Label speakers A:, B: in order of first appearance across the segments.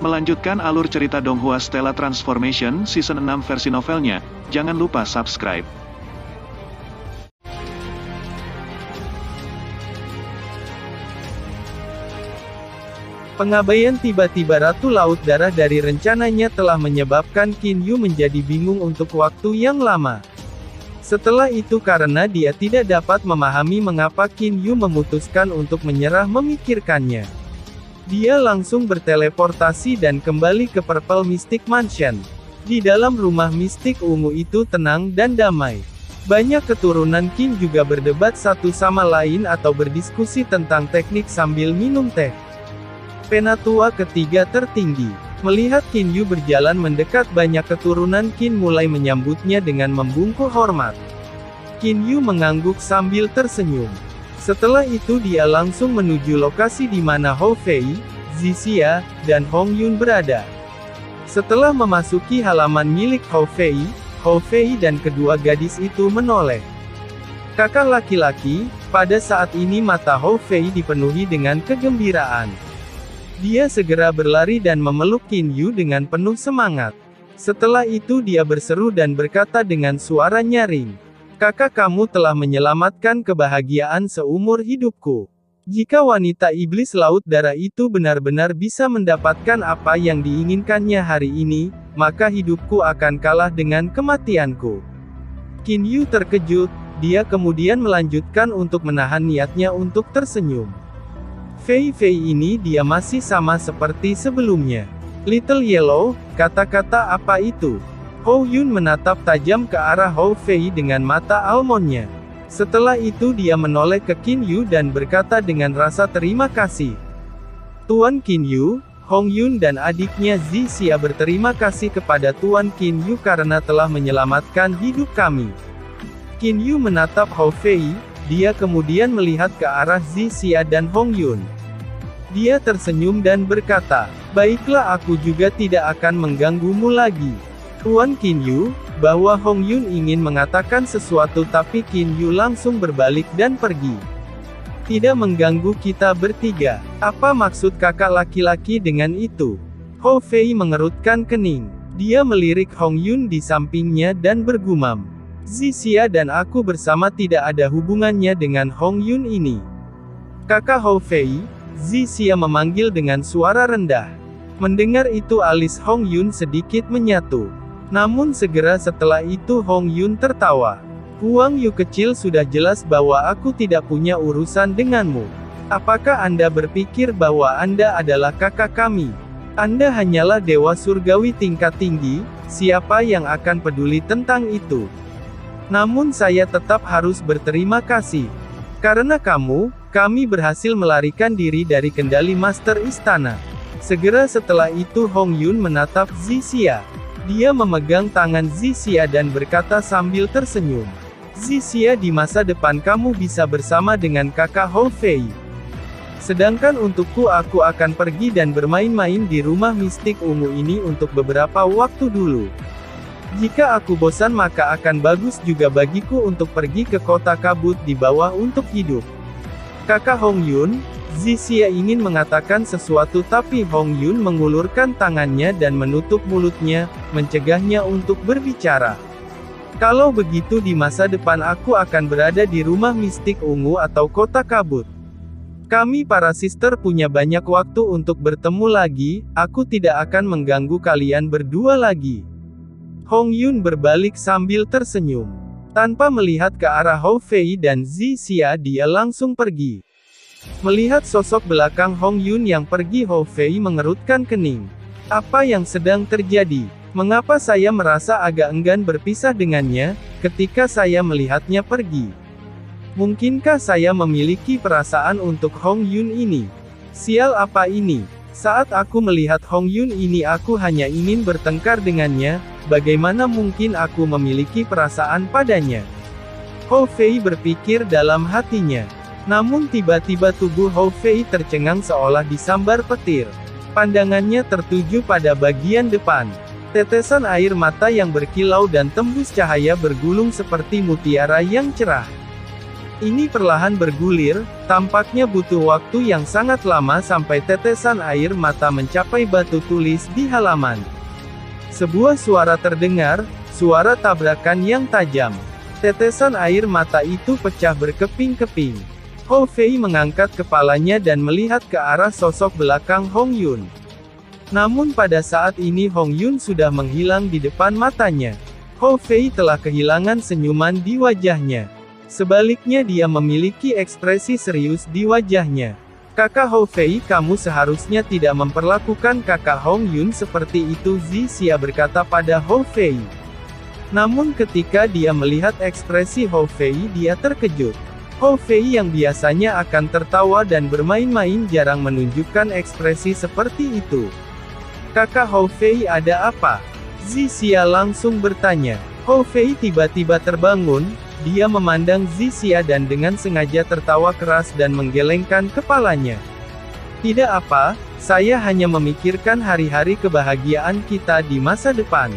A: Melanjutkan alur cerita Donghua Stella Transformation Season 6 versi novelnya, jangan lupa subscribe.
B: Pengabaian tiba-tiba Ratu Laut Darah dari rencananya telah menyebabkan Qin Yu menjadi bingung untuk waktu yang lama. Setelah itu karena dia tidak dapat memahami mengapa Qin Yu memutuskan untuk menyerah memikirkannya. Dia langsung berteleportasi dan kembali ke Purple Mystic Mansion. Di dalam rumah mistik ungu itu tenang dan damai. Banyak keturunan Qin juga berdebat satu sama lain atau berdiskusi tentang teknik sambil minum teh. Penatua ketiga tertinggi. Melihat Qin Yu berjalan mendekat, banyak keturunan Qin mulai menyambutnya dengan membungkuk hormat. Qin Yu mengangguk sambil tersenyum. Setelah itu dia langsung menuju lokasi di mana Hou Fei, Zixia, dan Hong Yun berada. Setelah memasuki halaman milik Hou Fei dan kedua gadis itu menoleh. Kakak laki-laki, pada saat ini mata Hou Fei dipenuhi dengan kegembiraan. Dia segera berlari dan memeluk Qin Yu dengan penuh semangat. Setelah itu dia berseru dan berkata dengan suara nyaring, "Kakak, kamu telah menyelamatkan kebahagiaan seumur hidupku. Jika wanita iblis Laut Darah itu benar-benar bisa mendapatkan apa yang diinginkannya hari ini, maka hidupku akan kalah dengan kematianku." Qin Yu terkejut, dia kemudian melanjutkan untuk menahan niatnya untuk tersenyum. Fei ini dia masih sama seperti sebelumnya. Little Yellow, kata-kata apa itu? Hou Yun menatap tajam ke arah Hou Fei dengan mata almondnya. Setelah itu dia menoleh ke Qin Yu dan berkata dengan rasa terima kasih. Tuan Qin Yu, Hong Yun dan adiknya Zixia berterima kasih kepada Tuan Qin Yu karena telah menyelamatkan hidup kami. Qin Yu menatap Hou Fei, dia kemudian melihat ke arah Zixia dan Hong Yun. Dia tersenyum dan berkata, "Baiklah, aku juga tidak akan mengganggumu lagi." Tuan Qin Yu, bahwa Hong Yun ingin mengatakan sesuatu tapi Qin Yu langsung berbalik dan pergi. "Tidak mengganggu kita bertiga. Apa maksud kakak laki-laki dengan itu?" Hou Fei mengerutkan kening. Dia melirik Hong Yun di sampingnya dan bergumam, "Zixia dan aku bersama tidak ada hubungannya dengan Hong Yun ini." "Kakak Hou Fei," Zixia memanggil dengan suara rendah. Mendengar itu alis Hong Yun sedikit menyatu. Namun segera setelah itu Hong Yun tertawa. "Huang Yu kecil, sudah jelas bahwa aku tidak punya urusan denganmu. Apakah Anda berpikir bahwa Anda adalah kakak kami? Anda hanyalah dewa surgawi tingkat tinggi, siapa yang akan peduli tentang itu? Namun saya tetap harus berterima kasih. Karena kamu, kami berhasil melarikan diri dari kendali Master Istana." Segera setelah itu Hong Yun menatap Zixia. Dia memegang tangan Zixia dan berkata sambil tersenyum, "Zixia, di masa depan kamu bisa bersama dengan kakak Hou Fei. Sedangkan untukku, aku akan pergi dan bermain-main di rumah mistik ungu ini untuk beberapa waktu dulu. Jika aku bosan maka akan bagus juga bagiku untuk pergi ke kota kabut di bawah untuk hidup." "Kakak Hong Yun," Zixia ingin mengatakan sesuatu tapi Hong Yun mengulurkan tangannya dan menutup mulutnya, mencegahnya untuk berbicara. "Kalau begitu di masa depan aku akan berada di rumah mistik ungu atau kota kabut. Kami para sister punya banyak waktu untuk bertemu lagi, aku tidak akan mengganggu kalian berdua lagi." Hong Yun berbalik sambil tersenyum. Tanpa melihat ke arah Hou Fei dan Zixia dia langsung pergi. Melihat sosok belakang Hong Yun yang pergi, Hou Fei mengerutkan kening. "Apa yang sedang terjadi? Mengapa saya merasa agak enggan berpisah dengannya, ketika saya melihatnya pergi? Mungkinkah saya memiliki perasaan untuk Hong Yun ini? Sial, apa ini? Saat aku melihat Hong Yun ini aku hanya ingin bertengkar dengannya, bagaimana mungkin aku memiliki perasaan padanya?" Hou Fei berpikir dalam hatinya. Namun tiba-tiba tubuh Hou Fei tercengang seolah disambar petir. Pandangannya tertuju pada bagian depan. Tetesan air mata yang berkilau dan tembus cahaya bergulung seperti mutiara yang cerah. Ini perlahan bergulir, tampaknya butuh waktu yang sangat lama sampai tetesan air mata mencapai batu tulis di halaman. Sebuah suara terdengar, suara tabrakan yang tajam. Tetesan air mata itu pecah berkeping-keping. Hou Fei mengangkat kepalanya dan melihat ke arah sosok belakang Hong Yun. Namun pada saat ini Hong Yun sudah menghilang di depan matanya. Hou Fei telah kehilangan senyuman di wajahnya. Sebaliknya dia memiliki ekspresi serius di wajahnya. Kakak Hou Fei, kamu seharusnya tidak memperlakukan kakak Hong Yun seperti itu, Zixia berkata pada Hou Fei. Namun ketika dia melihat ekspresi Hou Fei dia terkejut. Hou Fei yang biasanya akan tertawa dan bermain-main jarang menunjukkan ekspresi seperti itu. Kakak Hou Fei, ada apa? Zixia langsung bertanya. Hou Fei tiba-tiba terbangun, dia memandang Zixia dan dengan sengaja tertawa keras dan menggelengkan kepalanya. Tidak apa, saya hanya memikirkan hari-hari kebahagiaan kita di masa depan.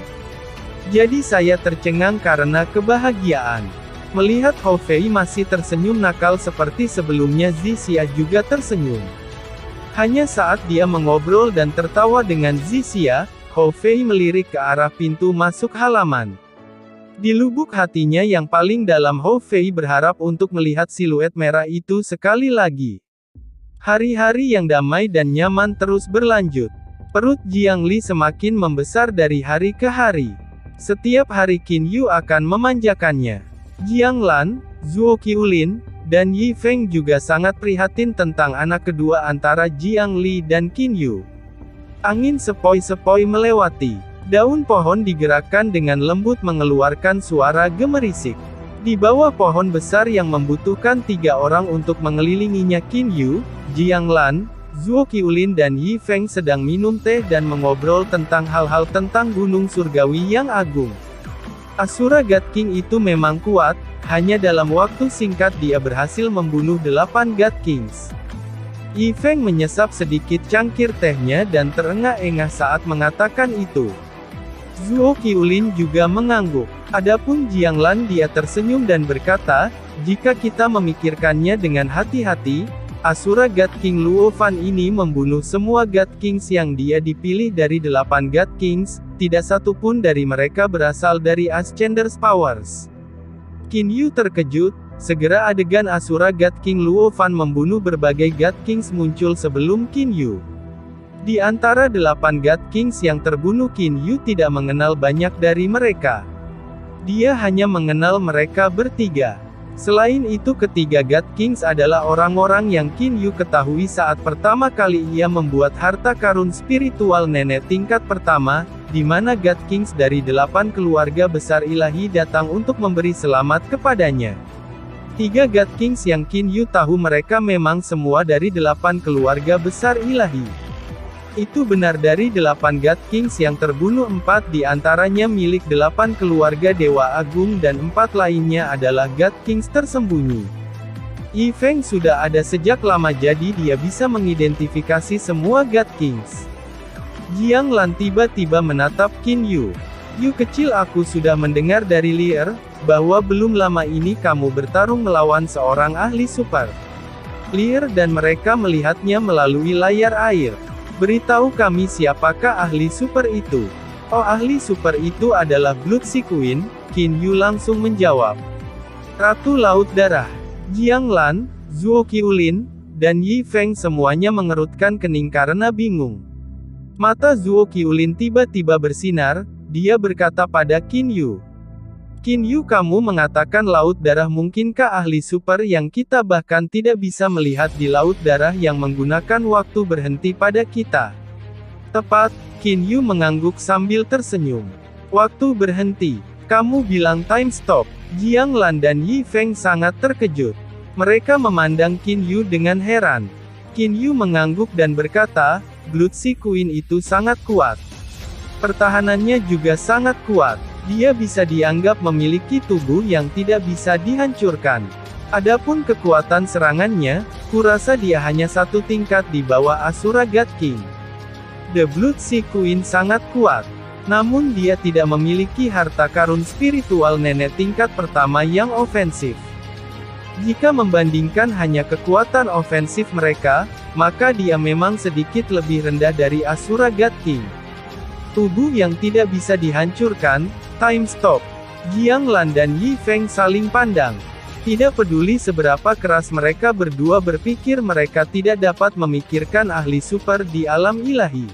B: Jadi saya tercengang karena kebahagiaan. Melihat Hou Fei masih tersenyum nakal seperti sebelumnya, Zixia juga tersenyum. Hanya saat dia mengobrol dan tertawa dengan Zixia, Hou Fei melirik ke arah pintu masuk halaman. Di lubuk hatinya yang paling dalam Hou Fei berharap untuk melihat siluet merah itu sekali lagi. Hari-hari yang damai dan nyaman terus berlanjut. Perut Jiang Li semakin membesar dari hari ke hari. Setiap hari Qin Yu akan memanjakannya. Jiang Lan, Zuo Qiulin, dan Yi Feng juga sangat prihatin tentang anak kedua antara Jiang Li dan Qin Yu. Angin sepoi-sepoi melewati. Daun pohon digerakkan dengan lembut mengeluarkan suara gemerisik. Di bawah pohon besar yang membutuhkan 3 orang untuk mengelilinginya, Qin Yu, Jiang Lan, Zuo Qiulin dan Yi Feng sedang minum teh dan mengobrol tentang hal-hal tentang gunung surgawi yang agung. Asura God King itu memang kuat, hanya dalam waktu singkat dia berhasil membunuh 8 God Kings. Yi Feng menyesap sedikit cangkir tehnya dan terengah-engah saat mengatakan itu. Zuo Qiulin juga mengangguk. Adapun Jiang Lan dia tersenyum dan berkata, jika kita memikirkannya dengan hati-hati, Asura God King Luo Fan ini membunuh semua God Kings yang dia dipilih dari 8 God Kings, tidak satu pun dari mereka berasal dari Ascender's Powers. Qin Yu terkejut, segera adegan Asura God King Luo Fan membunuh berbagai God Kings muncul sebelum Qin Yu. Di antara 8 God Kings yang terbunuh, Qin Yu tidak mengenal banyak dari mereka. Dia hanya mengenal mereka bertiga. Selain itu ketiga God Kings adalah orang-orang yang Qin Yu ketahui saat pertama kali ia membuat harta karun spiritual nenek tingkat pertama, di mana God Kings dari 8 keluarga besar ilahi datang untuk memberi selamat kepadanya. 3 God Kings yang Qin Yu tahu mereka memang semua dari 8 keluarga besar ilahi. Itu benar, dari 8 God Kings yang terbunuh 4 di antaranya milik 8 keluarga Dewa Agung dan 4 lainnya adalah God Kings tersembunyi. Yi Feng sudah ada sejak lama jadi dia bisa mengidentifikasi semua God Kings. Jiang Lan tiba-tiba menatap Qin Yu. Yu kecil, aku sudah mendengar dari Leer, bahwa belum lama ini kamu bertarung melawan seorang ahli super. Leer dan mereka melihatnya melalui layar air. Beritahu kami siapakah ahli super itu? Oh, ahli super itu adalah Blood Sea Queen, Qin Yu langsung menjawab. Ratu Laut Darah. Jiang Lan, Zuo Qiulin, dan Yi Feng semuanya mengerutkan kening karena bingung. Mata Zuo Qiulin tiba-tiba bersinar, dia berkata pada Qin Yu. Qin Yu, kamu mengatakan Laut Darah, mungkinkah ahli super yang kita bahkan tidak bisa melihat di Laut Darah yang menggunakan waktu berhenti pada kita? Tepat, Qin Yu mengangguk sambil tersenyum. Waktu berhenti? Kamu bilang time stop? Jiang Lan dan Yi Feng sangat terkejut. Mereka memandang Qin Yu dengan heran. Qin Yu mengangguk dan berkata, Blood Sea Queen itu sangat kuat. Pertahanannya juga sangat kuat. Dia bisa dianggap memiliki tubuh yang tidak bisa dihancurkan. Adapun kekuatan serangannya, kurasa dia hanya 1 tingkat di bawah Asura God King. The Blood Sea Queen sangat kuat. Namun dia tidak memiliki harta karun spiritual nenek tingkat pertama yang ofensif. Jika membandingkan hanya kekuatan ofensif mereka, maka dia memang sedikit lebih rendah dari Asura God King. Tubuh yang tidak bisa dihancurkan. Time stop. Jiang Lan dan Yi Feng saling pandang. Tidak peduli seberapa keras mereka berdua berpikir, mereka tidak dapat memikirkan ahli super di alam ilahi.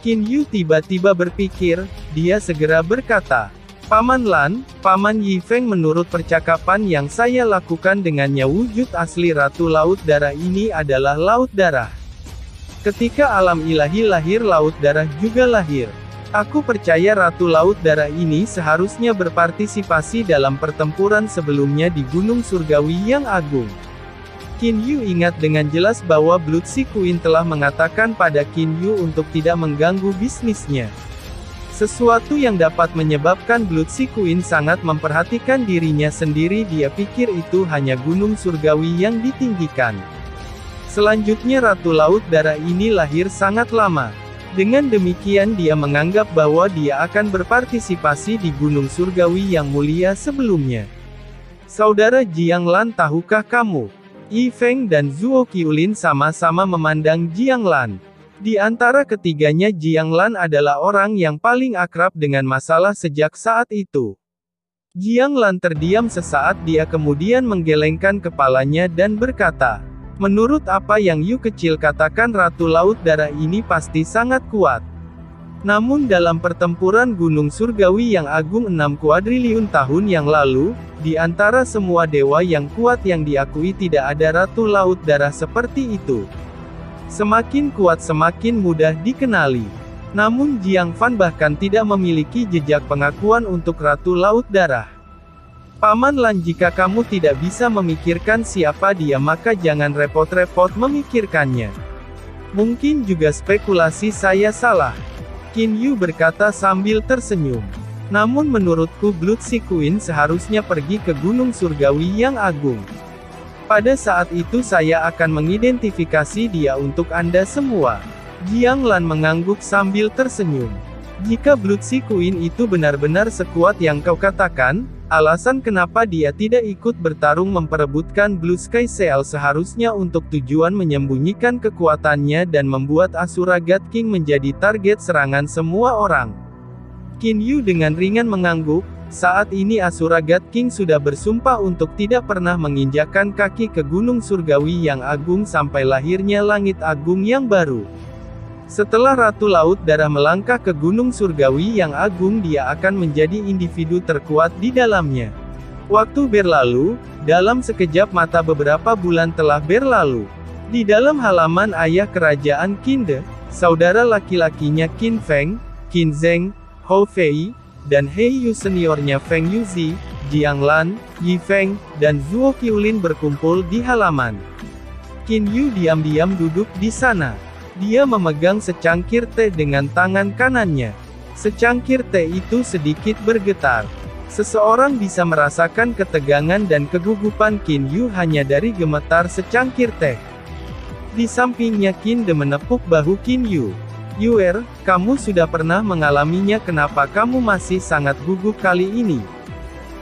B: Qin Yu tiba-tiba berpikir, dia segera berkata, Paman Lan, Paman Yi Feng, menurut percakapan yang saya lakukan dengannya, wujud asli Ratu Laut Darah ini adalah Laut Darah. Ketika alam ilahi lahir, Laut Darah juga lahir. Aku percaya Ratu Laut Darah ini seharusnya berpartisipasi dalam pertempuran sebelumnya di Gunung Surgawi yang agung. Qin Yu ingat dengan jelas bahwa Blood Sea Queen telah mengatakan pada Qin Yu untuk tidak mengganggu bisnisnya. Sesuatu yang dapat menyebabkan Blood Sea Queen sangat memperhatikan dirinya sendiri, dia pikir itu hanya Gunung Surgawi yang ditinggikan. Selanjutnya Ratu Laut Darah ini lahir sangat lama. Dengan demikian dia menganggap bahwa dia akan berpartisipasi di Gunung Surgawi yang mulia sebelumnya. Saudara Jiang Lan, tahukah kamu? Yi Feng dan Zuo Qiulin sama-sama memandang Jiang Lan. Di antara ketiganya, Jiang Lan adalah orang yang paling akrab dengan masalah sejak saat itu. Jiang Lan terdiam sesaat, dia kemudian menggelengkan kepalanya dan berkata, menurut apa yang Yu kecil katakan, Ratu Laut Darah ini pasti sangat kuat. Namun dalam pertempuran Gunung Surgawi yang agung 6 kuadriliun tahun yang lalu, di antara semua dewa yang kuat yang diakui tidak ada Ratu Laut Darah seperti itu. Semakin kuat semakin mudah dikenali. Namun Jiang Fan bahkan tidak memiliki jejak pengakuan untuk Ratu Laut Darah. Paman Lan, jika kamu tidak bisa memikirkan siapa dia, maka jangan repot-repot memikirkannya. Mungkin juga spekulasi saya salah. Qin Yu berkata sambil tersenyum. Namun menurutku Blood Sea Queen seharusnya pergi ke Gunung Surgawi yang agung. Pada saat itu saya akan mengidentifikasi dia untuk Anda semua. Jiang Lan mengangguk sambil tersenyum. Jika Blood Sea Queen itu benar-benar sekuat yang kau katakan, alasan kenapa dia tidak ikut bertarung memperebutkan Blue Sky Seal seharusnya untuk tujuan menyembunyikan kekuatannya dan membuat Asura God King menjadi target serangan semua orang. Qin Yu dengan ringan mengangguk. Saat ini Asura God King sudah bersumpah untuk tidak pernah menginjakkan kaki ke Gunung Surgawi yang agung sampai lahirnya langit agung yang baru. Setelah Ratu Laut Darah melangkah ke Gunung Surgawi yang agung, dia akan menjadi individu terkuat di dalamnya. Waktu berlalu, dalam sekejap mata beberapa bulan telah berlalu. Di dalam halaman ayah kerajaan Qinde, saudara laki-lakinya Qin Feng, Qin Zheng, Hou Fei, dan He Yu seniornya Feng Yuzi, Jiang Lan, Yi Feng, dan Zuo Qiulin berkumpul di halaman. Qin Yu diam-diam duduk di sana. Dia memegang secangkir teh dengan tangan kanannya. Secangkir teh itu sedikit bergetar. Seseorang bisa merasakan ketegangan dan kegugupan Qin Yu hanya dari gemetar secangkir teh. Di sampingnya Qin De menepuk bahu Qin Yu. Yuer, kamu sudah pernah mengalaminya, kenapa kamu masih sangat gugup kali ini?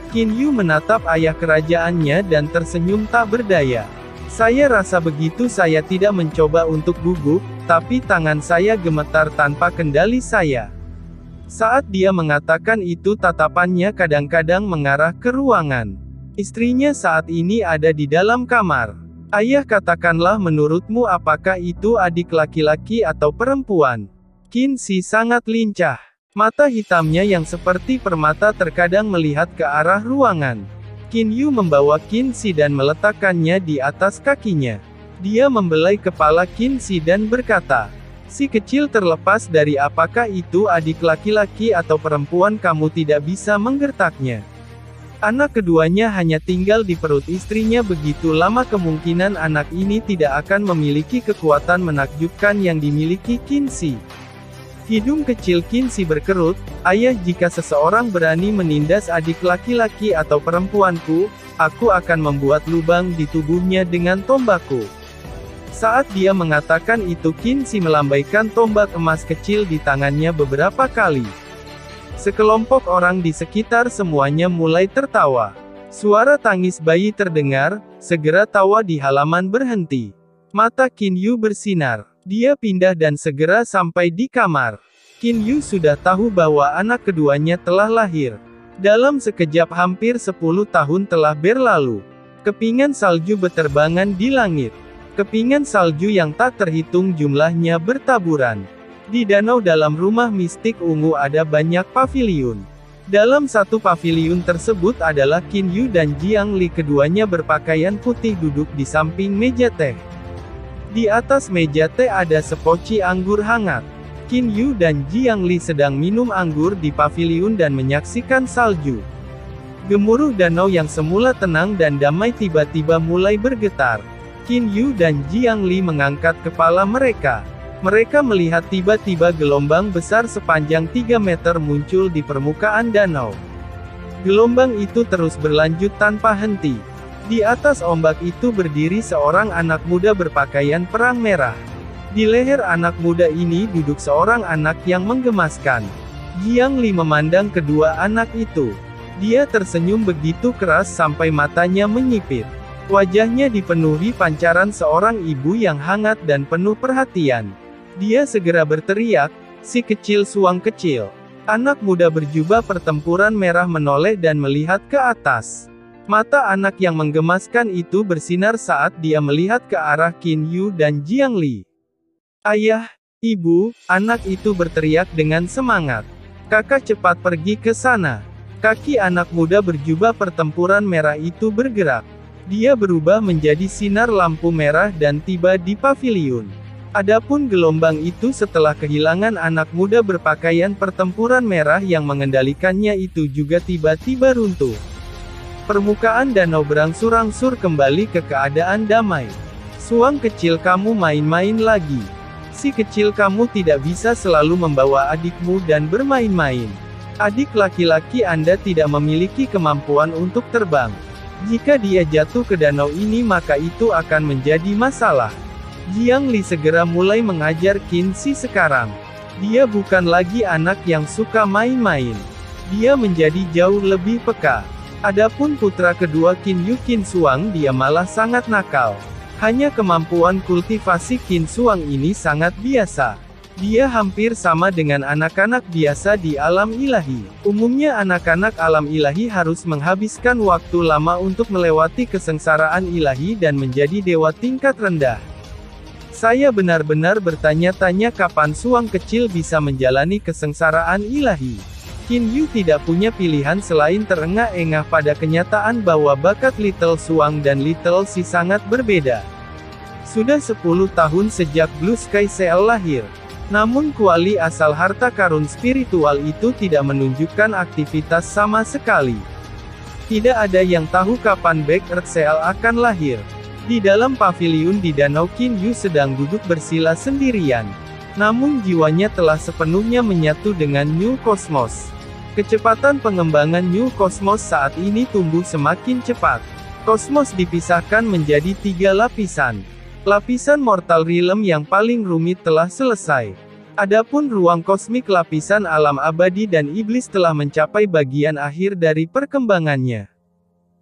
B: Qin Yu menatap ayah kerajaannya dan tersenyum tak berdaya. Saya rasa begitu saya tidak mencoba untuk gugup, tapi tangan saya gemetar tanpa kendali saya. Saat dia mengatakan itu, tatapannya kadang-kadang mengarah ke ruangan. Istrinya saat ini ada di dalam kamar. Ayah, katakanlah, menurutmu apakah itu adik laki-laki atau perempuan? Qin Si sangat lincah. Mata hitamnya yang seperti permata terkadang melihat ke arah ruangan. Qin Yu membawa Qin Si dan meletakkannya di atas kakinya. Dia membelai kepala Qin Si dan berkata, si kecil terlepas dari apakah itu adik laki-laki atau perempuan, kamu tidak bisa menggertaknya. Anak keduanya hanya tinggal di perut istrinya begitu lama, kemungkinan anak ini tidak akan memiliki kekuatan menakjubkan yang dimiliki Qin Si. Hidung kecil Qin Si berkerut. Ayah, jika seseorang berani menindas adik laki-laki atau perempuanku, aku akan membuat lubang di tubuhnya dengan tombakku. Saat dia mengatakan itu, Qin Si melambaikan tombak emas kecil di tangannya beberapa kali. Sekelompok orang di sekitar semuanya mulai tertawa. Suara tangis bayi terdengar, segera tawa di halaman berhenti. Mata Qin Yu bersinar. Dia pindah dan segera sampai di kamar. Qin Yu sudah tahu bahwa anak keduanya telah lahir. Dalam sekejap hampir 10 tahun telah berlalu. Kepingan salju berterbangan di langit. Kepingan salju yang tak terhitung jumlahnya bertaburan. Di danau dalam rumah mistik ungu ada banyak paviliun. Dalam satu paviliun tersebut adalah Qin Yu dan Jiang Li, keduanya berpakaian putih duduk di samping meja teh. Di atas meja teh ada sepoci anggur hangat. Qin Yu dan Jiang Li sedang minum anggur di paviliun dan menyaksikan salju. Gemuruh danau yang semula tenang dan damai tiba-tiba mulai bergetar. Qin Yu dan Jiang Li mengangkat kepala mereka. Mereka melihat tiba-tiba gelombang besar sepanjang 3 meter muncul di permukaan danau. Gelombang itu terus berlanjut tanpa henti. Di atas ombak itu berdiri seorang anak muda berpakaian perang merah. Di leher anak muda ini duduk seorang anak yang menggemaskan. Jiang Li memandang kedua anak itu. Dia tersenyum begitu keras sampai matanya menyipit. Wajahnya dipenuhi pancaran seorang ibu yang hangat dan penuh perhatian. Dia segera berteriak, "Si kecil suang kecil." Anak muda berjubah pertempuran merah menoleh dan melihat ke atas. Mata anak yang menggemaskan itu bersinar saat dia melihat ke arah Qin Yu dan Jiang Li. "Ayah, ibu," anak itu berteriak dengan semangat. "Kakak cepat pergi ke sana." Kaki anak muda berjubah pertempuran merah itu bergerak. Dia berubah menjadi sinar lampu merah dan tiba di paviliun. Adapun gelombang itu setelah kehilangan anak muda berpakaian pertempuran merah yang mengendalikannya itu juga tiba-tiba runtuh. Permukaan danau berangsur-angsur kembali ke keadaan damai. "Suang kecil, kamu main-main lagi. Si kecil, kamu tidak bisa selalu membawa adikmu dan bermain-main. Adik laki-laki Anda tidak memiliki kemampuan untuk terbang. Jika dia jatuh ke danau ini maka itu akan menjadi masalah." Jiang Li segera mulai mengajar Qin Shi sekarang. Dia bukan lagi anak yang suka main-main. Dia menjadi jauh lebih peka. Adapun putra kedua Qin Yu, Qin Suang, dia malah sangat nakal. Hanya kemampuan kultivasi Qin Suang ini sangat biasa. Dia hampir sama dengan anak-anak biasa di alam ilahi. Umumnya anak-anak alam ilahi harus menghabiskan waktu lama untuk melewati kesengsaraan ilahi dan menjadi dewa tingkat rendah. Saya benar-benar bertanya-tanya kapan Suang kecil bisa menjalani kesengsaraan ilahi. Qin Yu tidak punya pilihan selain terengah-engah pada kenyataan bahwa bakat Little Suang dan Little Shi sangat berbeda. Sudah 10 tahun sejak Blue Sky Seal lahir. Namun kuali asal harta karun spiritual itu tidak menunjukkan aktivitas sama sekali. Tidak ada yang tahu kapan Black Earth Seal akan lahir. Di dalam paviliun di danau, Qin Yu sedang duduk bersila sendirian. Namun jiwanya telah sepenuhnya menyatu dengan New Cosmos. Kecepatan pengembangan New Cosmos saat ini tumbuh semakin cepat. Kosmos dipisahkan menjadi 3 lapisan. Lapisan Mortal Realm yang paling rumit telah selesai. Adapun ruang kosmik lapisan alam abadi dan iblis telah mencapai bagian akhir dari perkembangannya.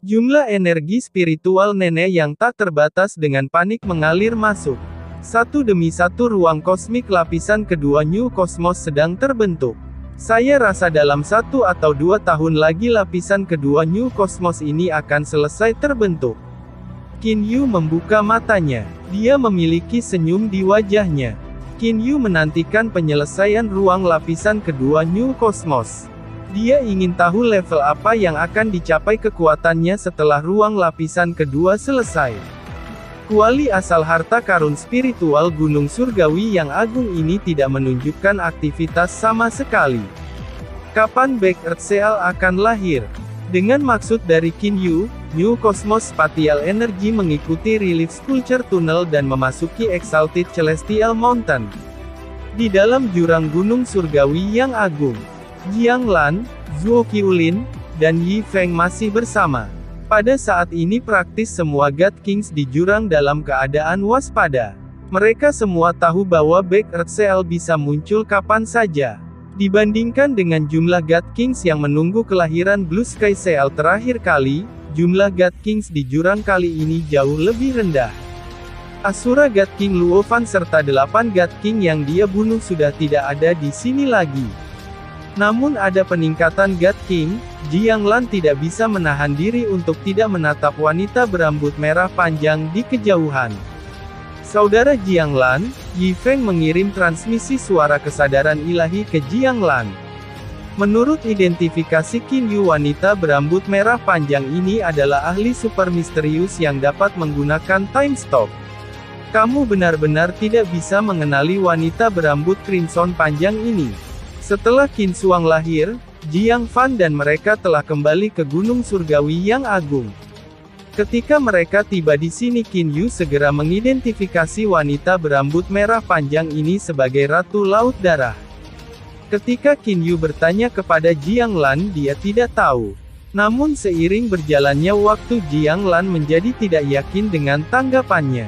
B: Jumlah energi spiritual nenek yang tak terbatas dengan panik mengalir masuk. Satu demi satu ruang kosmik lapisan kedua New Cosmos sedang terbentuk. Saya rasa dalam 1 atau 2 tahun lagi lapisan kedua New Cosmos ini akan selesai terbentuk. Qin Yu membuka matanya. Dia memiliki senyum di wajahnya. Qin Yu menantikan penyelesaian ruang lapisan kedua New Cosmos. Dia ingin tahu level apa yang akan dicapai kekuatannya setelah ruang lapisan kedua selesai. Kuali asal harta karun spiritual Gunung Surgawi yang agung ini tidak menunjukkan aktivitas sama sekali. Kapan Black Earth Seal akan lahir? Dengan maksud dari Qin Yu, New Cosmos Spatial Energy mengikuti Relief Sculpture Tunnel dan memasuki Exalted Celestial Mountain. Di dalam jurang Gunung Surgawi yang agung, Jiang Lan, Zhuo Qiulin, dan Yi Feng masih bersama. Pada saat ini praktis semua God Kings di jurang dalam keadaan waspada. Mereka semua tahu bahwa Black Earth Seal bisa muncul kapan saja. Dibandingkan dengan jumlah God Kings yang menunggu kelahiran Blue Sky Seal terakhir kali, jumlah God Kings di jurang kali ini jauh lebih rendah. Asura God King Luovan serta 8 God King yang dia bunuh sudah tidak ada di sini lagi. Namun ada peningkatan God King, Jiang Lan tidak bisa menahan diri untuk tidak menatap wanita berambut merah panjang di kejauhan. Saudara Jiang Lan, Yi Feng mengirim transmisi suara kesadaran ilahi ke Jiang Lan. Menurut identifikasi Qin Yu, wanita berambut merah panjang ini adalah ahli super misterius yang dapat menggunakan time stop. Kamu benar-benar tidak bisa mengenali wanita berambut crimson panjang ini. Setelah Qin Suang lahir, Jiang Fan dan mereka telah kembali ke Gunung Surgawi yang agung. Ketika mereka tiba di sini, Qin Yu segera mengidentifikasi wanita berambut merah panjang ini sebagai Ratu Laut Darah. Ketika Qin Yu bertanya kepada Jiang Lan, dia tidak tahu. Namun seiring berjalannya waktu, Jiang Lan menjadi tidak yakin dengan tanggapannya.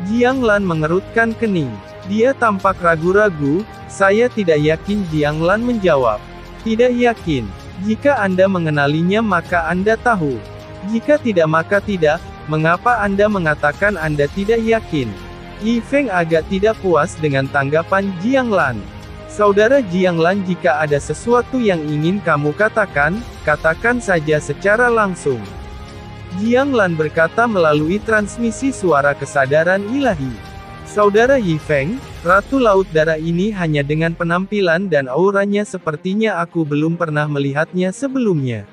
B: Jiang Lan mengerutkan kening. Dia tampak ragu-ragu. Saya tidak yakin, Jiang Lan menjawab. Tidak yakin. Jika Anda mengenalinya maka Anda tahu. Jika tidak maka tidak. Mengapa Anda mengatakan Anda tidak yakin? Yi Feng agak tidak puas dengan tanggapan Jiang Lan. Saudara Jiang Lan, jika ada sesuatu yang ingin kamu katakan, katakan saja secara langsung. Jiang Lan berkata melalui transmisi suara kesadaran ilahi. Saudara Yi Feng, Ratu Laut Darah ini hanya dengan penampilan dan auranya sepertinya aku belum pernah melihatnya sebelumnya.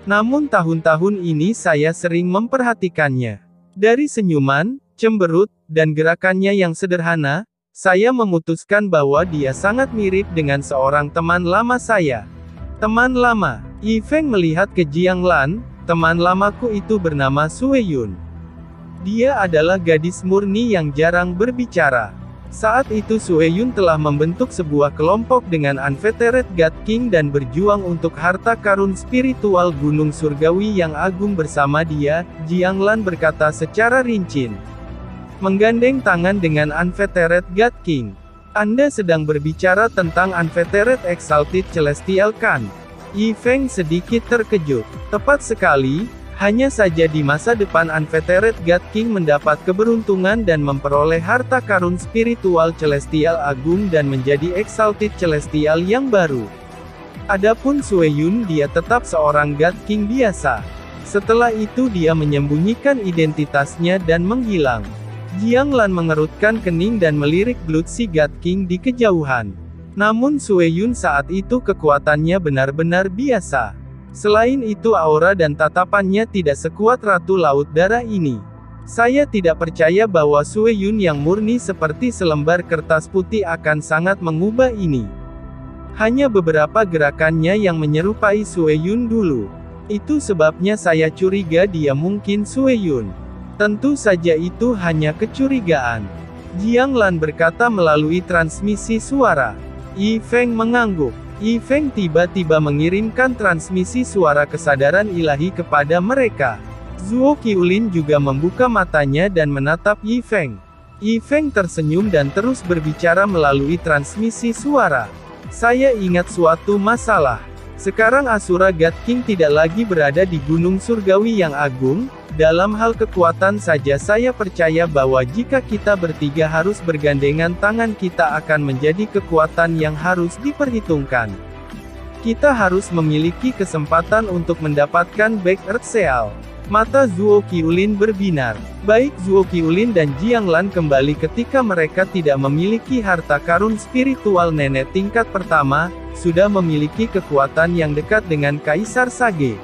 B: Namun tahun-tahun ini saya sering memperhatikannya. Dari senyuman, cemberut, dan gerakannya yang sederhana, saya memutuskan bahwa dia sangat mirip dengan seorang teman lama saya. Teman lama. Yi Feng melihat ke Jiang Lan. Teman lamaku itu bernama Sue Yun. Dia adalah gadis murni yang jarang berbicara. Saat itu Sue Yun telah membentuk sebuah kelompok dengan Unfettered God King dan berjuang untuk harta karun spiritual Gunung Surgawi yang agung bersama dia, Jiang Lan berkata secara rinci. Menggandeng tangan dengan Unfettered God King. Anda sedang berbicara tentang Unfettered Exalted Celestial kan? Yi Feng sedikit terkejut. Tepat sekali, hanya saja di masa depan Unfettered God King mendapat keberuntungan dan memperoleh harta karun spiritual Celestial agung dan menjadi Exalted Celestial yang baru. Adapun Sue Yun, dia tetap seorang God King biasa. Setelah itu dia menyembunyikan identitasnya dan menghilang. Jiang Lan mengerutkan kening dan melirik Blood Sea God King di kejauhan. Namun Sue Yun saat itu kekuatannya benar-benar biasa. Selain itu aura dan tatapannya tidak sekuat Ratu Laut Darah ini. Saya tidak percaya bahwa Sue Yun yang murni seperti selembar kertas putih akan sangat mengubah ini. Hanya beberapa gerakannya yang menyerupai Sue Yun dulu. Itu sebabnya saya curiga dia mungkin Sue Yun. Tentu saja itu hanya kecurigaan. Jiang Lan berkata melalui transmisi suara. Yi Feng mengangguk. Yi Feng tiba-tiba mengirimkan transmisi suara kesadaran ilahi kepada mereka. Zuo Qiulin juga membuka matanya dan menatap Yi Feng. Yi Feng tersenyum dan terus berbicara melalui transmisi suara. Saya ingat suatu masalah. Sekarang Asura God King tidak lagi berada di Gunung Surgawi yang agung. Dalam hal kekuatan saja saya percaya bahwa jika kita bertiga harus bergandengan tangan kita akan menjadi kekuatan yang harus diperhitungkan. Kita harus memiliki kesempatan untuk mendapatkan Back Earth Seal. Mata Zuo Qiulin berbinar. Baik Zuo Qiulin dan Jiang Lan kembali ketika mereka tidak memiliki harta karun spiritual nenek tingkat pertama, sudah memiliki kekuatan yang dekat dengan Kaisar Sage.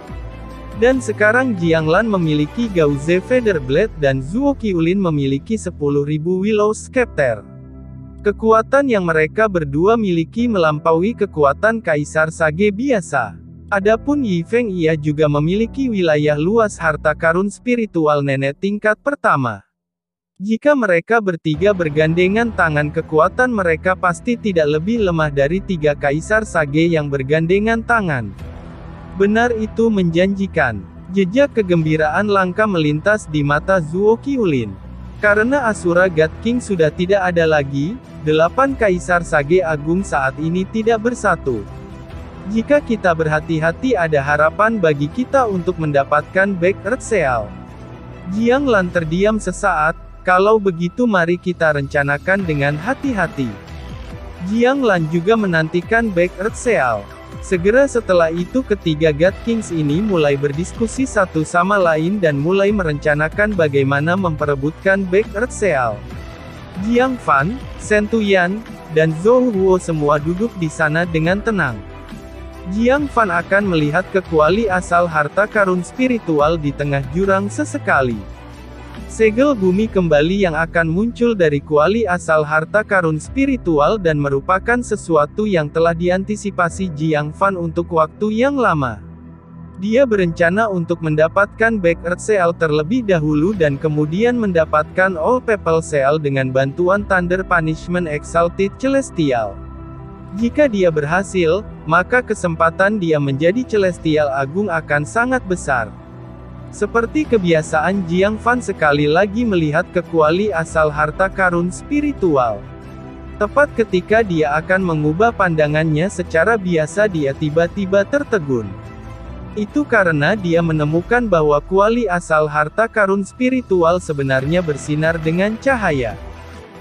B: Dan sekarang Jiang Lan memiliki Gauze Featherblade dan Zuo Qiulin memiliki 10.000 Willow Scepter. Kekuatan yang mereka berdua miliki melampaui kekuatan Kaisar Sage biasa. Adapun Yi Feng, ia juga memiliki wilayah luas harta karun spiritual nenek tingkat pertama. Jika mereka bertiga bergandengan tangan, kekuatan mereka pasti tidak lebih lemah dari 3 Kaisar Sage yang bergandengan tangan. Benar, itu menjanjikan. Jejak kegembiraan langka melintas di mata Zuo Qiulin. Karena Asura God King sudah tidak ada lagi, 8 Kaisar Sage Agung saat ini tidak bersatu. Jika kita berhati-hati ada harapan bagi kita untuk mendapatkan Back Earth Seal. Jiang Lan terdiam sesaat, kalau begitu mari kita rencanakan dengan hati-hati. Jiang Lan juga menantikan Back Earth Seal. Segera setelah itu ketiga God Kings ini mulai berdiskusi satu sama lain dan mulai merencanakan bagaimana memperebutkan Back Earth Seal. Jiang Fan, Shen Tuyan, dan Zhou Huo semua duduk di sana dengan tenang. Jiang Fan akan melihat ke kuali asal harta karun spiritual di tengah jurang sesekali. Segel bumi kembali yang akan muncul dari kuali asal harta karun spiritual dan merupakan sesuatu yang telah diantisipasi Jiang Fan untuk waktu yang lama. Dia berencana untuk mendapatkan Back Earth Seal terlebih dahulu dan kemudian mendapatkan All People Seal dengan bantuan Thunder Punishment Exalted Celestial. Jika dia berhasil, maka kesempatan dia menjadi Celestial Agung akan sangat besar. Seperti kebiasaan Jiang Fan sekali lagi melihat ke kuali asal harta karun spiritual. Tepat ketika dia akan mengubah pandangannya secara biasa dia tiba-tiba tertegun. Itu karena dia menemukan bahwa kuali asal harta karun spiritual sebenarnya bersinar dengan cahaya.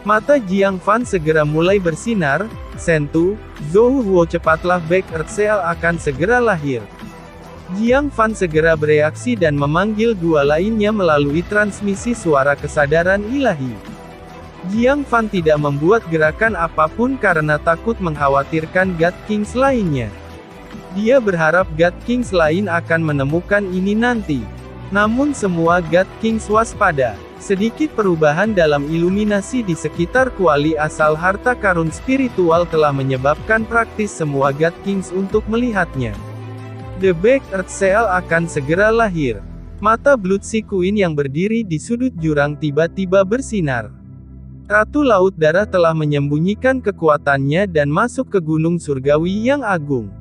B: Mata Jiang Fan segera mulai bersinar. Shen Tu, Zhou Huo cepatlah Back Earth Seal akan segera lahir. Jiang Fan segera bereaksi dan memanggil dua lainnya melalui transmisi suara kesadaran ilahi. Jiang Fan tidak membuat gerakan apapun karena takut mengkhawatirkan God Kings lainnya. Dia berharap God Kings lain akan menemukan ini nanti. Namun semua God Kings waspada. Sedikit perubahan dalam iluminasi di sekitar kuali asal harta karun spiritual telah menyebabkan praktis semua God Kings untuk melihatnya. The Back Earth Seal akan segera lahir. Mata Blood Sea Queen yang berdiri di sudut jurang tiba-tiba bersinar. Ratu Laut Darah telah menyembunyikan kekuatannya dan masuk ke gunung surgawi yang agung.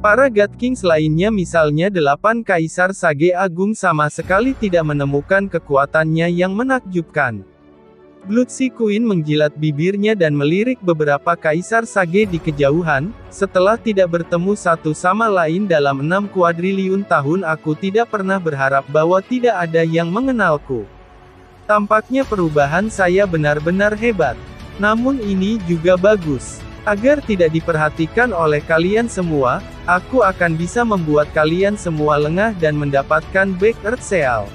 B: Para God Kings lainnya misalnya 8 Kaisar Sage Agung sama sekali tidak menemukan kekuatannya yang menakjubkan. Blood Sea Queen menjilat bibirnya dan melirik beberapa Kaisar Sage di kejauhan. Setelah tidak bertemu satu sama lain dalam 6 kuadriliun tahun aku tidak pernah berharap bahwa tidak ada yang mengenalku. Tampaknya perubahan saya benar-benar hebat. Namun ini juga bagus. Agar tidak diperhatikan oleh kalian semua, aku akan bisa membuat kalian semua lengah dan mendapatkan Back Earth Seal.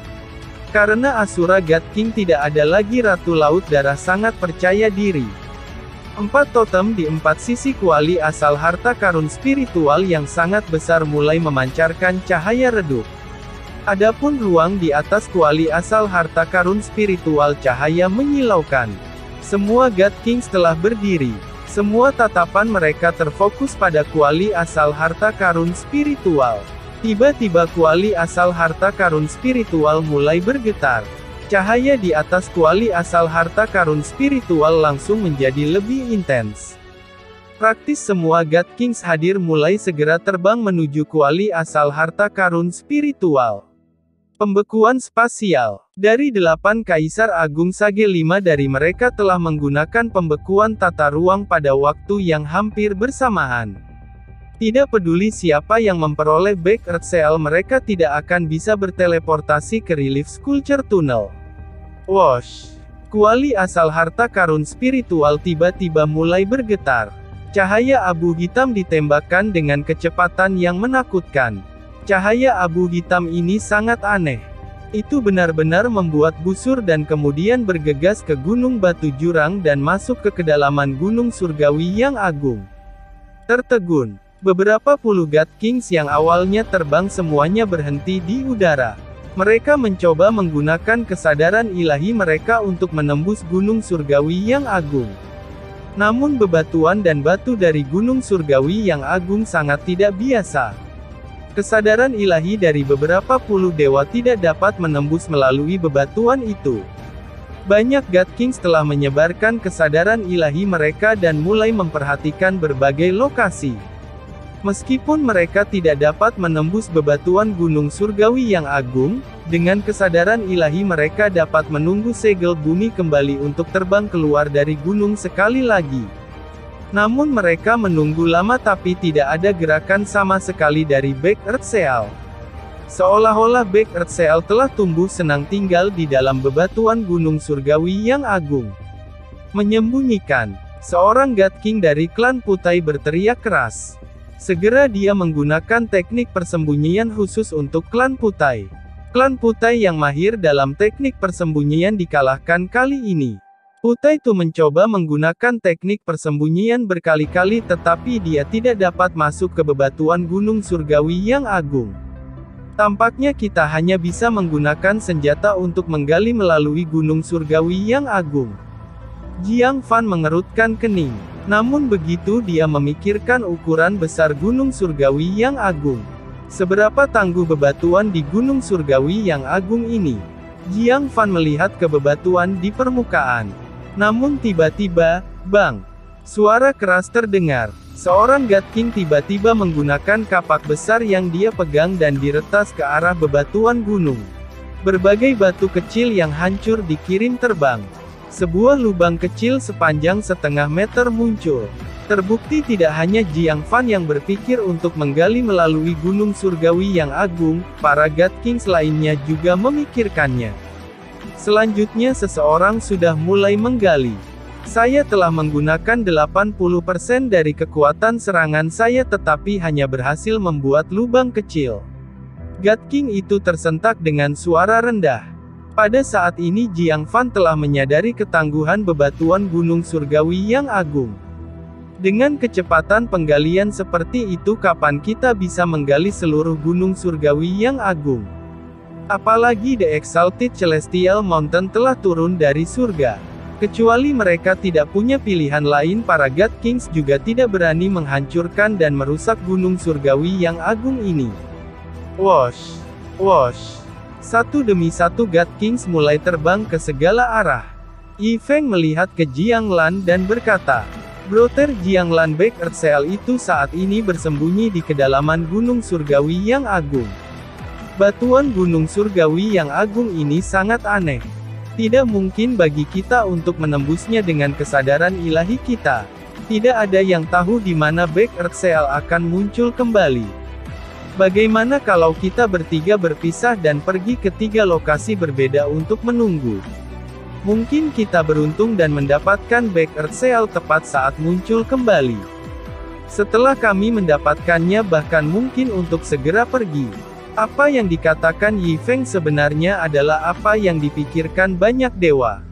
B: Karena Asura God King tidak ada lagi Ratu Laut Darah sangat percaya diri. 4 totem di 4 sisi kuali asal harta karun spiritual yang sangat besar mulai memancarkan cahaya redup. Adapun ruang di atas kuali asal harta karun spiritual cahaya menyilaukan. Semua God Kings telah berdiri. Semua tatapan mereka terfokus pada kuali asal harta karun spiritual. Tiba-tiba kuali asal harta karun spiritual mulai bergetar. Cahaya di atas kuali asal harta karun spiritual langsung menjadi lebih intens. Praktis semua God Kings hadir mulai segera terbang menuju kuali asal harta karun spiritual. Pembekuan spasial. Dari 8 Kaisar Agung Sage 5 dari mereka telah menggunakan pembekuan tata ruang pada waktu yang hampir bersamaan. Tidak peduli siapa yang memperoleh Back Earth Seal mereka tidak akan bisa berteleportasi ke Relief Sculpture Tunnel. Wosh! Kuali asal harta karun spiritual tiba-tiba mulai bergetar. Cahaya abu hitam ditembakkan dengan kecepatan yang menakutkan. Cahaya abu hitam ini sangat aneh. Itu benar-benar membuat busur dan kemudian bergegas ke gunung batu jurang dan masuk ke kedalaman gunung surgawi yang agung. Tertegun. Beberapa puluh God Kings yang awalnya terbang semuanya berhenti di udara. Mereka mencoba menggunakan kesadaran ilahi mereka untuk menembus gunung surgawi yang agung. Namun bebatuan dan batu dari gunung surgawi yang agung sangat tidak biasa. Kesadaran ilahi dari beberapa puluh dewa tidak dapat menembus melalui bebatuan itu. Banyak God Kings telah menyebarkan kesadaran ilahi mereka dan mulai memperhatikan berbagai lokasi. Meskipun mereka tidak dapat menembus bebatuan gunung surgawi yang agung, dengan kesadaran ilahi mereka dapat menunggu segel bumi kembali untuk terbang keluar dari gunung sekali lagi. Namun mereka menunggu lama tapi tidak ada gerakan sama sekali dari Black Earth Seal. Seolah-olah Black Earth Seal telah tumbuh senang tinggal di dalam bebatuan gunung surgawi yang agung. Menyembunyikan. Seorang God King dari klan Putai berteriak keras. Segera dia menggunakan teknik persembunyian khusus untuk klan Putai. Klan Putai yang mahir dalam teknik persembunyian dikalahkan kali ini. Putai Tu mencoba menggunakan teknik persembunyian berkali-kali tetapi dia tidak dapat masuk ke bebatuan gunung surgawi yang agung. Tampaknya kita hanya bisa menggunakan senjata untuk menggali melalui gunung surgawi yang agung. Jiang Fan mengerutkan kening. Namun begitu dia memikirkan ukuran besar gunung surgawi yang agung. Seberapa tangguh bebatuan di gunung surgawi yang agung ini? Jiang Fan melihat ke bebatuan di permukaan. Namun tiba-tiba, bang! Suara keras terdengar. Seorang God King tiba-tiba menggunakan kapak besar yang dia pegang dan diretas ke arah bebatuan gunung. Berbagai batu kecil yang hancur dikirim terbang. Sebuah lubang kecil sepanjang setengah meter muncul. Terbukti tidak hanya Jiang Fan yang berpikir untuk menggali melalui gunung surgawi yang agung, para God Kings lainnya juga memikirkannya. Selanjutnya seseorang sudah mulai menggali. Saya telah menggunakan 80% dari kekuatan serangan saya tetapi hanya berhasil membuat lubang kecil. God King itu tersentak dengan suara rendah. Pada saat ini Jiang Fan telah menyadari ketangguhan bebatuan gunung surgawi yang agung. Dengan kecepatan penggalian seperti itu kapan kita bisa menggali seluruh gunung surgawi yang agung? Apalagi The Exalted Celestial Mountain telah turun dari surga. Kecuali mereka tidak punya pilihan lain, para God Kings juga tidak berani menghancurkan dan merusak gunung surgawi yang agung ini. Wosh! Wosh! Satu demi satu God Kings mulai terbang ke segala arah. Yi Feng melihat ke Jiang Lan dan berkata, Brother Jiang Lan, Black Earth Seal itu saat ini bersembunyi di kedalaman gunung surgawi yang agung. Batuan gunung surgawi yang agung ini sangat aneh. Tidak mungkin bagi kita untuk menembusnya dengan kesadaran ilahi kita. Tidak ada yang tahu di mana Black Earth Seal akan muncul kembali. Bagaimana kalau kita bertiga berpisah dan pergi ke 3 lokasi berbeda untuk menunggu? Mungkin kita beruntung dan mendapatkan Black Earth Seal tepat saat muncul kembali. Setelah kami mendapatkannya bahkan mungkin untuk segera pergi. Apa yang dikatakan Yi Feng sebenarnya adalah apa yang dipikirkan banyak dewa.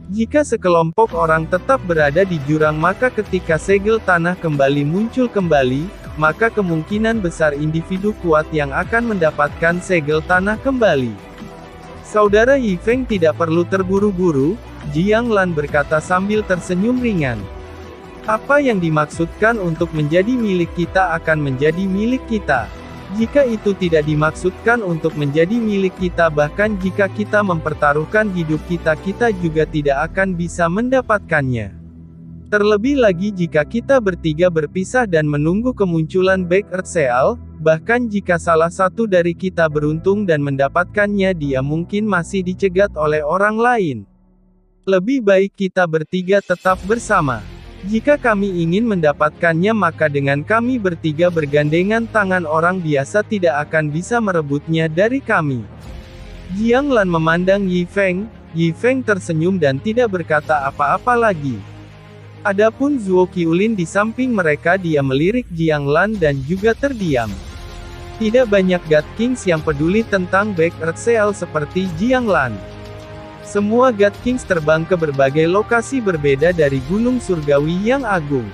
B: Jika sekelompok orang tetap berada di jurang maka ketika segel tanah kembali muncul kembali, maka kemungkinan besar individu kuat yang akan mendapatkan segel tanah kembali. Saudara Yi Feng tidak perlu terburu-buru, Jiang Lan berkata sambil tersenyum ringan. Apa yang dimaksudkan untuk menjadi milik kita akan menjadi milik kita. Jika itu tidak dimaksudkan untuk menjadi milik kita, bahkan jika kita mempertaruhkan hidup kita, kita juga tidak akan bisa mendapatkannya. Terlebih lagi jika kita bertiga berpisah dan menunggu kemunculan Black Earth Seal, bahkan jika salah satu dari kita beruntung dan mendapatkannya, dia mungkin masih dicegat oleh orang lain. Lebih baik kita bertiga tetap bersama. Jika kami ingin mendapatkannya maka dengan kami bertiga bergandengan tangan orang biasa tidak akan bisa merebutnya dari kami. Jiang Lan memandang Yi Feng. Yi Feng tersenyum dan tidak berkata apa-apa lagi. Adapun Zuo Qiulin di samping mereka, dia melirik Jiang Lan dan juga terdiam. Tidak banyak God Kings yang peduli tentang Black Earth Seal seperti Jiang Lan. Semua God Kings terbang ke berbagai lokasi berbeda dari gunung surgawi yang agung.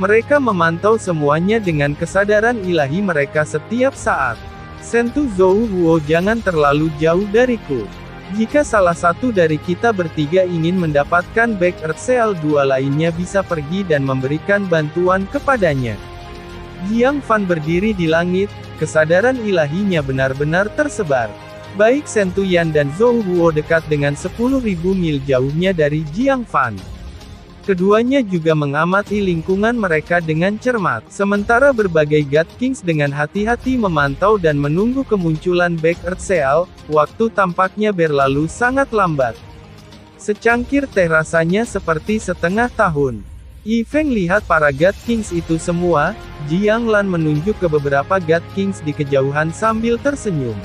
B: Mereka memantau semuanya dengan kesadaran ilahi mereka setiap saat. Sentu Zhou Huo, jangan terlalu jauh dariku. Jika salah satu dari kita bertiga ingin mendapatkan Black Earth Seal, 2 lainnya bisa pergi dan memberikan bantuan kepadanya. Jiang Fan berdiri di langit, kesadaran ilahinya benar-benar tersebar. Baik Sentu Yan dan Zhou Huo dekat dengan 10.000 mil jauhnya dari Jiang Fan. Keduanya juga mengamati lingkungan mereka dengan cermat, sementara berbagai God Kings dengan hati-hati memantau dan menunggu kemunculan Black Earth Seal. Waktu tampaknya berlalu sangat lambat. Secangkir teh rasanya seperti setengah tahun. Yi Feng lihat para God Kings itu semua. Jiang Lan menunjuk ke beberapa God Kings di kejauhan sambil tersenyum.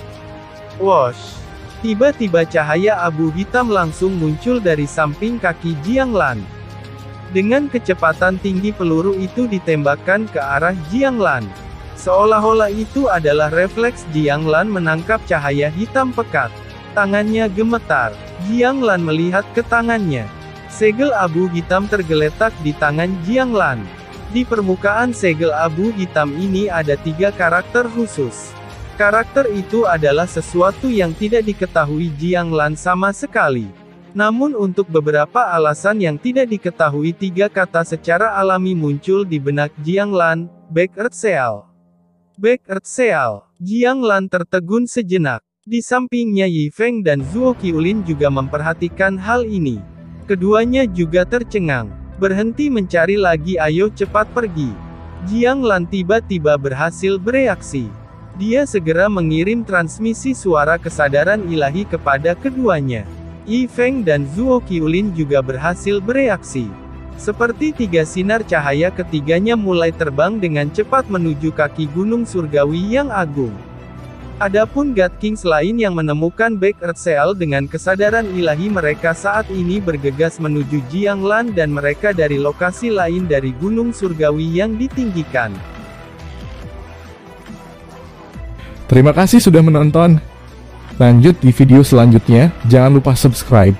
B: Wosh! Tiba-tiba cahaya abu hitam langsung muncul dari samping kaki Jiang Lan. Dengan kecepatan tinggi peluru itu ditembakkan ke arah Jiang Lan. Seolah-olah itu adalah refleks Jiang Lan menangkap cahaya hitam pekat. Tangannya gemetar. Jiang Lan melihat ke tangannya. Segel abu hitam tergeletak di tangan Jiang Lan. Di permukaan segel abu hitam ini ada 3 karakter khusus. Karakter itu adalah sesuatu yang tidak diketahui Jiang Lan sama sekali. Namun untuk beberapa alasan yang tidak diketahui 3 kata secara alami muncul di benak Jiang Lan. Back Earth Seal. Back Earth Seal. Jiang Lan tertegun sejenak. Di sampingnya Yi Feng dan Zuo Qiulin juga memperhatikan hal ini. Keduanya juga tercengang. Berhenti mencari lagi, ayo cepat pergi. Jiang Lan tiba-tiba berhasil bereaksi. Dia segera mengirim transmisi suara kesadaran ilahi kepada keduanya. Yi Feng dan Zuo Qiulin juga berhasil bereaksi. Seperti 3 sinar cahaya, ketiganya mulai terbang dengan cepat menuju kaki gunung surgawi yang agung. Adapun God Kings lain yang menemukan Back Earth Seal dengan kesadaran ilahi mereka saat ini bergegas menuju Jiang Lan dan mereka dari lokasi lain dari gunung surgawi yang ditinggikan.
C: Terima kasih sudah menonton. Lanjut di video selanjutnya, jangan lupa subscribe.